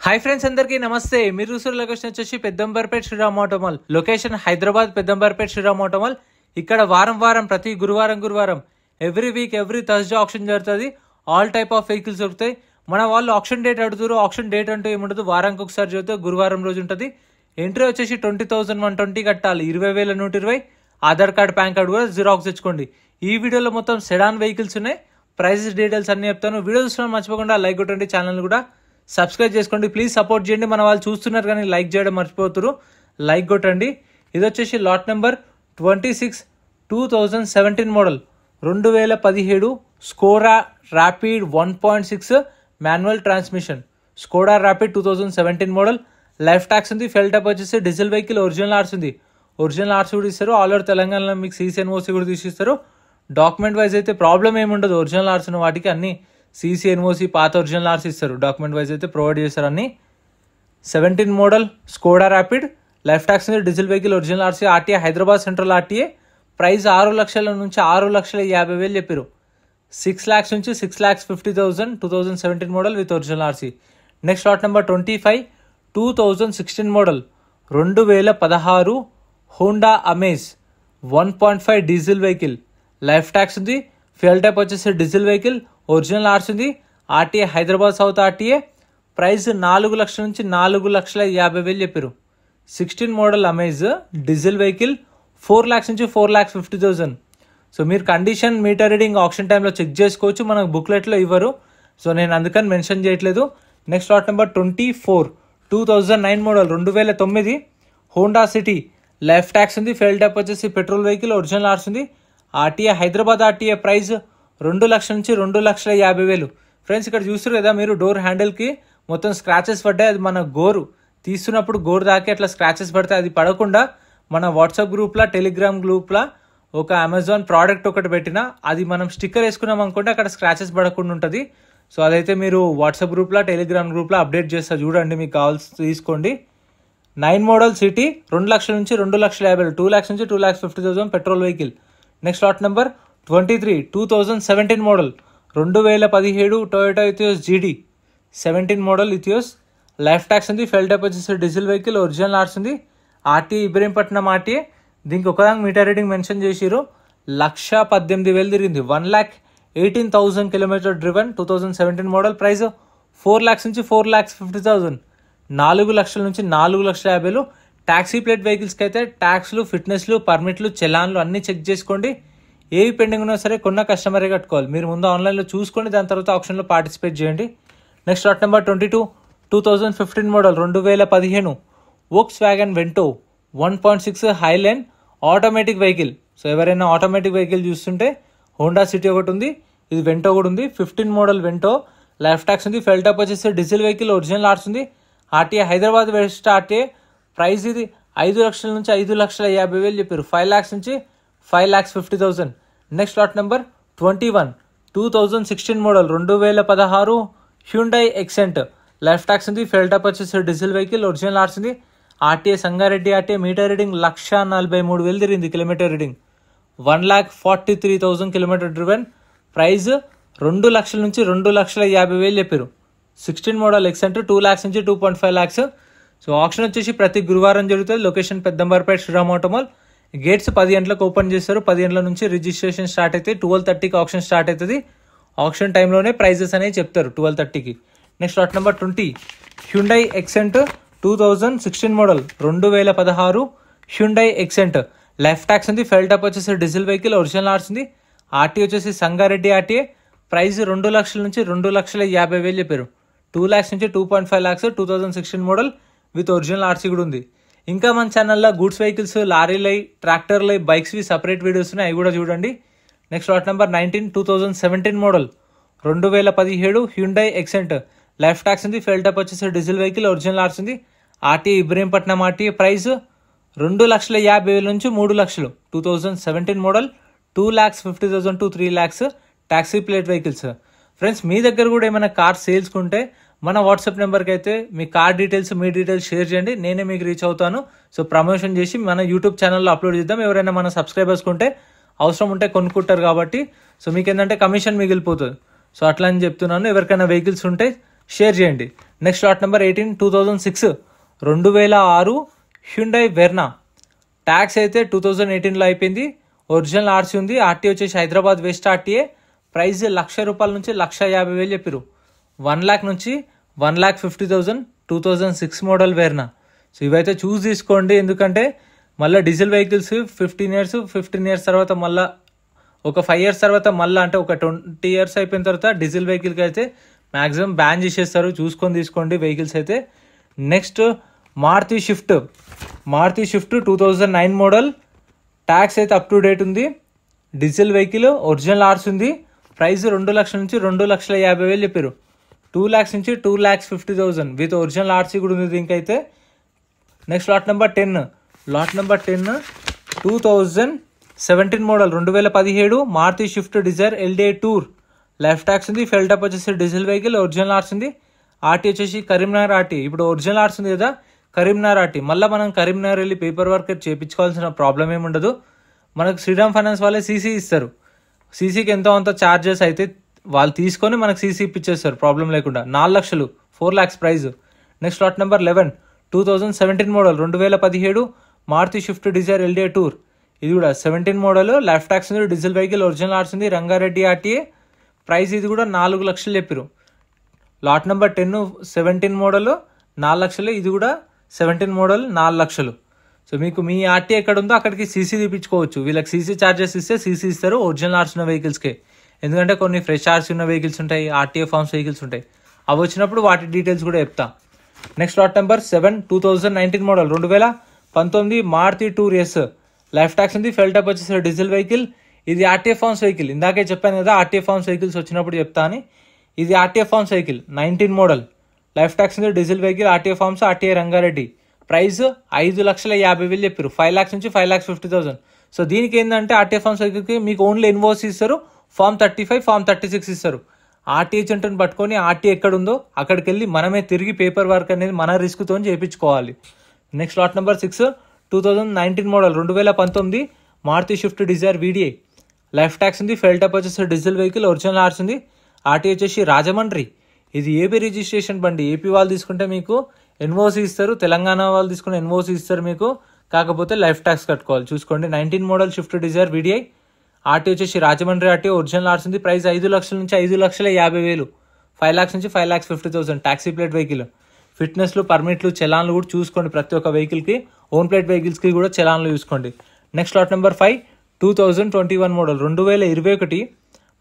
Hi friends, అందరికీ నమస్తే. మీరు చూస్తున్న లొకేషన్ వచ్చేసి Peddamberpet Shriram Automall. Location Hyderabad Peddamberpet Shriram Automall. ఇక్కడ వారం ప్రతి గురువారం every week every Thursday auction జరుగుతుంది. ఆల్ టైప్ ఆఫ్ వెహికల్స్ దొరుకుతాయి. మన వాళ్ళు ఆప్షన్ డేట్ అడుగుతారు. ఆప్షన్ డేట్ అంటూ ఏముండదు, వారానికి ఒకసారి జరుగుతుంది. గురువారం రోజు ఉంటుంది. ఎంట్రీ వచ్చేసి 20,120 కట్టాలి. 20,120. ఆధార్ కార్డ్, పాన్ కార్డ్ కూడా జిరాక్స్ తెచ్చుకోండి. ఈ వీడియోలో మొత్తం సెడాన్ వెహికల్స్ ఉన్నాయి. ప్రైజెస్ డీటెయిల్స్ అన్ని చెప్తాను. వీడియో చూసిన మర్చిపోకుండా లైక్ కొట్టండి, ఛానల్ కూడా సబ్స్క్రైబ్ చేసుకోండి. ప్లీజ్ సపోర్ట్ చేయండి. మన వాళ్ళు చూస్తున్నారు కానీ లైక్ చేయడం మర్చిపోతున్నారు. లైక్ కొట్టండి. ఇది వచ్చేసి lot number 26 2017 model 2017 Skoda rapid 1.6 manual transmission. Skoda rapid 2017 model. Life tax ఉంది. ఫెల్ టైప్ వచ్చేసి డీజిల్ వెహికల్. ఒరిజినల్ ఆర్స్ ఉంది. ఒరిజినల్ ఆర్స్ కూడా ఇస్తారు. ఆల్ ఓవర్ తెలంగాణలో మీకు CC/NOC కూడా తీసిస్తారు. డాక్యుమెంట్ వైజ్ అయితే ప్రాబ్లం ఏముండదు. ఒరిజినల్ ఆర్స్ ఉన్న వాటికి అన్ని CC/NOC పాత ఒరిజినల్ ఆర్స్ ఇస్తారు. డాక్యుమెంట్ వైజ్ అయితే ప్రొవైడ్ చేస్తారు అన్ని. 17 model Skoda Rapid. Life tax ఉంది. Diesel vehicle. Original RC. RTA Hyderabad central RTA. Price 6 లక్షల నుంచి 6,50,000 చెప్పారు. 6 lakhs నుంచి 6,50,000. 2017 model with original RC. Next lot number 25 2016 model 2016 Honda amaze 1.5 diesel vehicle. Life tax ఉంది. Fuel type వచ్చేసి diesel vehicle. Original ఆర్స్ ఉంది. RTA Hyderabad south RTA. Price 4 లక్షల నుంచి 4,50,000 చెప్పారు. 16 model amaze diesel vehicle. 4 lakhs నుంచి 4,50,000. సో మీరు కండిషన్, మీటర్ రీడింగ్ ఆప్షన్ టైంలో check చేసుకోవచ్చు. మనకు బుక్లెట్లో ఇవ్వరు, సో నేను అందుకని మెన్షన్ చేయట్లేదు. Next lot number 24 2009 model 2009 Honda city. Life tax ఉంది. ఫెయిల్ టైప్ వచ్చేసి పెట్రోల్ వెహికల్. ఒరిజినల్ ఆర్స్ ఉంది. RTA Hyderabad RTA. ప్రైస్ 2 లక్షల నుంచి 2,50,000. ఫ్రెండ్స్, ఇక్కడ చూస్తారు కదా మీరు, డోర్ హ్యాండిల్కి మొత్తం స్క్రాచెస్ పడ్డాయి. అది మన గోరు తీస్తున్నప్పుడు గోరు దాకే అట్లా స్క్రాచెస్ పడతాయి. అది పడకుండా మన వాట్సాప్ గ్రూప్లో, టెలిగ్రామ్ గ్రూప్లో ఒక అమెజాన్ ప్రోడక్ట్ ఒకటి పెట్టినా, అది మనం స్టిక్కర్ వేసుకున్నాం అనుకుంటే అక్కడ స్క్రాచెస్ పడకుండా ఉంటుంది. సో అదైతే మీరు వాట్సాప్ గ్రూప్లో, టెలిగ్రామ్ గ్రూప్లో అప్డేట్ చేస్తారు. చూడండి, మీకు కావాల్సి తీసుకోండి. 9 మోడల్ సిటీ 2 లక్షల నుంచి 2,50,000. 2 lakhs నుంచి 2,50,000 petrol vehicle. Next lot number 23 2017 model 2017 Toyota Etios GD 17 model Etios. Life tax ఉంది. ఫెల్ టైప్ వచ్చేసి డీజిల్ వెహికల్. ఒరిజినల్ ఆర్స్ ఉంది. RT Ibrahimpatnam RTA. దీనికి ఒకదానికి మీటర్ రీడింగ్ మెన్షన్ చేసిరు. 1,18,000 తిరిగింది. 1,18,000 kilometre driven. 2017 model. Price 4 lakhs నుంచి 4,50,000. 4 లక్షల నుంచి 4,50,000. ట్యాక్సీ ప్లేట్ వెహికల్స్కి అయితే ట్యాక్స్లు, ఫిట్నెస్లు, పర్మిట్లు, చలాన్లు అన్నీ చెక్ చేసుకోండి. ఏవి పెండింగ్ ఉన్నా సరే కొన్న కస్టమరే కట్టుకోవాలి. మీరు ముందు ఆన్లైన్లో చూసుకోండి, దాని తర్వాత ఆప్షన్లో పార్టిసిపేట్ చేయండి. Next lot number 22 2015 model 2015 Volkswagen Vento 1.6 Highline automatic vehicle. So ఎవరైనా ఆటోమేటిక్ వెహికల్ చూస్తుంటే హోండా సిటీ ఒకటి ఉంది, ఇది వెంటో కూడా ఉంది. 15 మోడల్ వెంటో. లైఫ్ ట్యాక్స్ ఉంది. ఫెల్ టాప్ వచ్చేసి డీజిల్ వెహికల్. ఒరిజినల్ ఆర్స్ ఉంది. RTA Hyderabad west RTA. Price ఇది 5 లక్షల నుంచి 5,50,000 చెప్పారు. 5 lakhs నుంచి 5,50,000. Next lot number 21 2016 model 2016 Hyundai Xcent. Life tax ఉంది. ఫెల్ టాప్ వచ్చేసి డీజిల్ వెహికల్. ఒరిజినల్ ఆర్స్ ఉంది. RTA Sangareddy RTA. Meter reading 1,43,000 తిరిగింది. Kilometre reading 1,43,000 kilometre driven. Price 2 లక్షల నుంచి 2,50,000 చెప్పారు. 16 మోడల్ ఎక్సెంట్. 2 lakhs నుంచి 2.5 lakhs. సో ఆప్షన్ వచ్చేసి ప్రతి గురువారం జరుగుతుంది. Location Peddamberpet Shriram Automall. Gates 10 గంటలకు ఓపెన్ చేస్తారు. 10 గంటల నుంచి రిజిస్ట్రేషన్ స్టార్ట్ అవుతాయి. 12:30కి ఆప్షన్ స్టార్ట్ అవుతుంది. ఆప్షన్ టైంలోనే ప్రైజెస్ అనేవి చెప్తారు 12:30కి. Next lot number 20 Hyundai Xcent 2016 model 2016 Hyundai Xcent. Life tax ఉంది. ఫెల్ టాప్ వచ్చేసి డీజిల్ వెహికల్. ఒరిజినల్ ఆర్స్ ఉంది. ఆర్టీ వచ్చేసి సంగారెడ్డి ఆర్టీఏ. ప్రైస్ 2 లక్షల నుంచి 2,50,000 చెప్పారు. 2 lakhs నుంచి 2.5 lakhs. 2016 model with original RC కూడా ఉంది. ఇంకా మన ఛానల్లో గూడ్స్ వెహికల్స్, లారీలై, ట్రాక్టర్లై, బైక్స్వి సపరేట్ వీడియోస్ ఉన్నాయి, అవి కూడా చూడండి. Next lot number 19 2017 model 2017 Hyundai Xcent. Life tax ఉంది. ఫెల్ టాప్ వచ్చేసి డీజిల్ వెహికల్. ఒరిజినల్ ఆర్స్ ఉంది. RT Ibrahimpatnam RT. ప్రైస్ 2,50,000 నుంచి 3 లక్షలు. 2017 model. 2,50,000 to 3 lakhs. Taxi plate vehicles. Friends, మీ దగ్గర కూడా ఏమైనా కార్ సేల్స్కుంటే మన వాట్సాప్ నెంబర్కి అయితే మీ కార్ డీటెయిల్స్, మీ డీటెయిల్స్ షేర్ చేయండి. నేనే మీకు రీచ్ అవుతాను. సో ప్రమోషన్ చేసి మన యూట్యూబ్ ఛానల్లో అప్లోడ్ చేద్దాం. ఎవరైనా మన సబ్స్క్రైబర్స్ ఉంటే అవసరం ఉంటే కొనుక్కుంటారు కాబట్టి, సో మీకు ఏంటంటే కమిషన్ మిగిలిపోతుంది. సో అట్లా అని చెప్తున్నాను. ఎవరికైనా వెహికల్స్ ఉంటే షేర్ చేయండి. Next lot number 18 2006 2006 Hyundai Verna. Tax అయితే 2018లో అయిపోయింది. ఒరిజినల్ ఆర్సీ ఉంది. ఆర్టీ వచ్చేసి హైదరాబాద్ వెస్ట్ ఆర్టీఏ. ప్రైస్ ₹1,00,000 నుంచి ₹1,50,000 చెప్పారు. 1 lakh నుంచి 1,50,000 2006 మోడల్ వెర్నా. సో ఇవైతే చూసి తీసుకోండి, ఎందుకంటే మళ్ళీ డీజిల్ వెహికల్స్ 15 years తర్వాత మళ్ళీ ఒక 5 years తర్వాత మళ్ళీ అంటే ఒక 20 years అయిపోయిన తర్వాత డీజిల్ వెహికల్కి అయితే మ్యాక్సిమం బ్యాన్ చేసేస్తారు. చూసుకొని తీసుకోండి వెహికల్స్ అయితే. Next Maruti Swift 2009 model. Tax అయితే అప్ టు డేట్ ఉంది. డీజిల్ వెహికల్, ఒరిజినల్ ఆర్స్ ఉంది. ప్రైస్ 2,00,000 నుంచి 2,50,000 చెప్పారు. 2 lakhs నుంచి 2,50,000 విత్ ఒరిజినల్ ఆర్సీ కూడా ఉంది దీనికైతే. Next lot number 10 2017 model 2017 Maruti Swift Dzire LDI Tour. Life tax ఉంది. ఫెల్ టాప్ వచ్చేసి డీజిల్ వెహికల్, ఒరిజినల్ ఆర్స్ ఉంది. ఆర్టీ వచ్చేసి కరీంనగర్ ఆర్టీ. ఇప్పుడు ఒరిజినల్ ఆర్స్ ఉంది కదా, కరీంనగర్ ఆర్టీ. మళ్ళీ మనం కరీంనగర్ వెళ్ళి పేపర్ వర్క్ చేయించుకోవాల్సిన ప్రాబ్లం ఏమి ఉండదు. మనకు శ్రీరామ్ ఫైనాన్స్ వాళ్ళే సీసీ ఇస్తారు. సీసీకి ఎంతో అంత ఛార్జెస్ అయితే వాళ్ళు తీసుకొని మనకు సీసీ ఇప్పించేస్తారు ప్రాబ్లం లేకుండా. 4 లక్షలు 4 lakhs price. Next lot number 11 2017 model 2017 Maruti Swift Dzire LDI Tour. ఇది కూడా 17 మోడల్. లైఫ్ ట్యాక్స్ ఉంది. డీజిల్ వెహికల్, ఒరిజినల్ ఆర్స్ ఉంది. రంగారెడ్డి ఆర్టీఏ. ప్రైస్ ఇది కూడా 4 లక్షలు చెప్పారు. లాట్ నెంబర్ 10 17 మోడల్ 4 లక్షలు. ఇది కూడా 17 మోడల్ 4 లక్షలు. సో మీకు మీ ఆర్టీ ఎక్కడ ఉందో అక్కడికి సీసీ తీపించుకోవచ్చు. వీళ్ళకి సీసీ ఛార్జెస్ ఇస్తే సీసీ ఇస్తారు ఒరిజినల్ ఆర్స్ ఉన్న వెహికల్స్కే. ఎందుకంటే కొన్ని ఫ్రెష్ ఆర్సీ ఉన్న వెహికల్స్ ఉంటాయి, ఆర్టీఏ ఫార్మ్స్ వెహికల్స్ ఉంటాయి. అవి వచ్చినప్పుడు వాటి డీటెయిల్స్ కూడా చెప్తా. Next lot number 7 2019 model 2019 Maruti Tour S. Life tax ఉంది. ఫెల్ టాప్ వచ్చేసి డీజిల్ వెహికల్. ఇది ఆర్టీఏ ఫార్మ్స్ వెహికల్. ఇందాకే చెప్పాను కదా ఆర్టీఏ ఫార్మ్స్ వెహికల్స్ వచ్చినప్పుడు చెప్తా అని. ఇది RTA forms vehicle 19 model. Life tax ఉంది. Diesel vehicle, RTA farms, RTA Rangareddy. Price 5,50,000 చెప్పారు. 5 lakhs నుంచి 5,50,000. సో దీనికి ఏంటంటే ఆర్టీఏ ఫార్మ్స్ వెహికల్కి మీకు ఓన్లీ ఇన్వాయిస్ ఇస్తారు. ఫామ్ 35 ఫామ్ 36 ఇస్తారు. ఆర్టీఏ సెంటర్ని పట్టుకొని ఆర్టీ ఎక్కడ ఉందో అక్కడికి వెళ్ళి మనమే తిరిగి పేపర్ వర్క్ అనేది మన రిస్క్తో చేయించుకోవాలి. Next lot number 6 2019 model 2019 Maruti Swift Dzire VDI. Life tax ఉంది. ఫెల్ టాప్ వచ్చేసి డీజిల్ వెహికల్, ఒరిజినల్ ఆర్స్ ఉంది. ఆర్టీ వచ్చేసి రాజమండ్రి. ఇది ఏపీ రిజిస్ట్రేషన్ బండి. ఏపీ వాళ్ళు తీసుకుంటే మీకు ఎన్ఓసి ఇస్తారు, తెలంగాణ వాళ్ళు తీసుకుంటే ఎన్ఓసి ఇస్తారు మీకు. కాకపోతే లైఫ్ ట్యాక్స్ కట్టుకోవాలి. చూసుకోండి. 19 model Swift Dzire VDI. RT వచ్చేసి రాజమండ్రి ఆర్టీ, ఒరిజినల్ ఆర్స్ ఉంది. ప్రైస్ 5 లక్షల నుంచి 5,50,000. 5 lakhs నుంచి 5,50,000. Taxi plate vehicle. ఫిట్నెస్లు, పర్మిట్లు, చలాన్లు కూడా చూసుకోండి. ప్రతి ఒక్క వెహికల్కి, ఓన్ ప్లేట్ వెహికల్స్కి కూడా చలాన్లు చూసుకోండి. Next lot number 5 2021 model 2021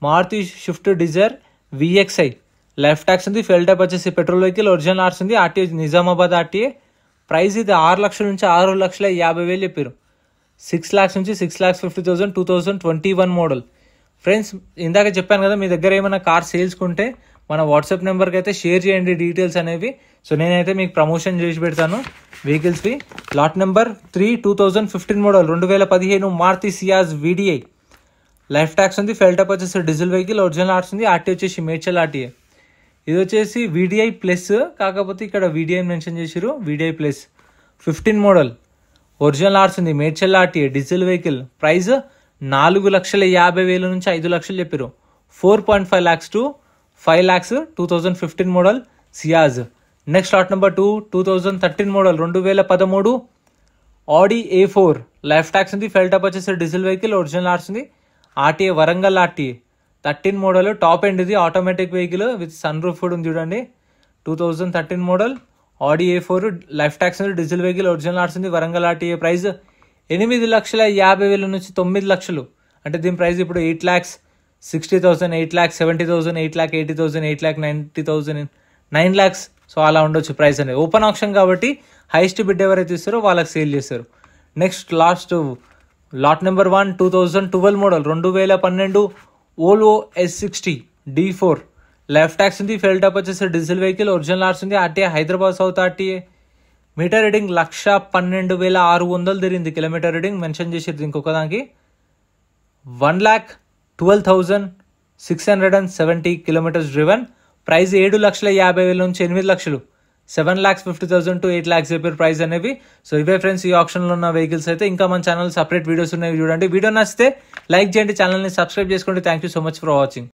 Maruti Swift Dzire VXI. Life tax ఉంది. ఫెల్ టాప్ వచ్చేసి పెట్రోల్ వెహికల్, ఒరిజినల్ ఆర్స్ ఉంది. RT Nizamabad RTA. ప్రైస్ ఇది 6 లక్షల నుంచి 6,50,000 చెప్పారు. 6 lakhs నుంచి 6,50,000 2021 మోడల్. ఫ్రెండ్స్ ఇందాక చెప్పాను కదా, మీ దగ్గర ఏమైనా కార్ సేల్స్కుంటే మన వాట్సాప్ నెంబర్కి అయితే షేర్ చేయండి డీటెయిల్స్ అనేవి. సో నేనైతే మీకు ప్రమోషన్ చేసి పెడతాను వెహికల్స్వి. Lot number 3 2015 model 2015 Maruti Ciaz VDI. Life tax ఉంది. ఫెల్ టాప్ వచ్చేసి డీజిల్ వెహికల్, ఒరిజినల్ ఆర్స్ ఉంది. ఆర్టీ వచ్చేసి మేడ్చల్ ఆర్టీఏ. ఇది వచ్చేసి వీడిఐ ప్లస్, కాకపోతే ఇక్కడ వీడిఐ మెన్షన్ చేసారు. వీడిఐ ప్లస్ 15 మోడల్, ఒరిజినల్ ఆర్స్ ఉంది. Medchal RTA, diesel vehicle. Price 4,50,000 నుంచి 5 లక్షలు చెప్పారు. 4.5 lakhs to 5 lakhs 2015 model Ciaz. Next lot number 2 2013 model 2013 Audi A4. Life tax ఉంది. ఫెల్ టాప్ వచ్చేసి డీజిల్ వెహికల్, ఒరిజినల్ ఆర్స్ ఉంది. RTA Warangal RTA. 13 model top end ఇది. Automatic vehicle with sunroof కూడా ఉంది చూడండి. 2013 model Audi A4. Life tax ఉంది. Diesel vehicle, original ఆర్స్ ఉంది. Warangal RTA. Price 8,50,000 నుంచి 9 లక్షలు. అంటే దీని ప్రైస్ ఇప్పుడు 8,60,000, 8,70,000, 8,80,000, 8,90,000, 9 lakhs. సో అలా ఉండొచ్చు ప్రైస్ అనేది. ఓపెన్ ఆప్షన్ కాబట్టి హైయెస్ట్ బిడ్ ఎవరైతే ఇస్తారో వాళ్ళకి సేల్ చేస్తారు. Next lot number 1 2012 model 2012 Volvo S60 D4. Life tax ఉంది. ఫెల్ టాప్ వచ్చేసి డీజిల్ వెహికల్, ఒరిజినల్ ఆర్స్ ఉంది. RTA Hyderabad south RTA. Meter reading 1,12,600 తిరిగింది. కిలోమీటర్ రీడింగ్ మెన్షన్ చేసేది ఇంకొక దానికి 1,12,670 kilometers డ్రివెన్. ప్రైస్ 7,50,000 నుంచి 8 లక్షలు. 7,50,000 to 8 lakhs చెప్పారు ప్రైస్ అనేవి. సో ఇవే ఫ్రెండ్స్ ఈ ఆప్షన్లో ఉన్న వెహికల్స్ అయితే. ఇంకా మన ఛానల్ సపరేట్ వీడియోస్ ఉన్నాయి చూడండి. వీడియో నచ్చితే లైక్ చేయండి, ఛానల్ని సబ్స్క్రైబ్ చేసుకోండి. Thank you so much for watching.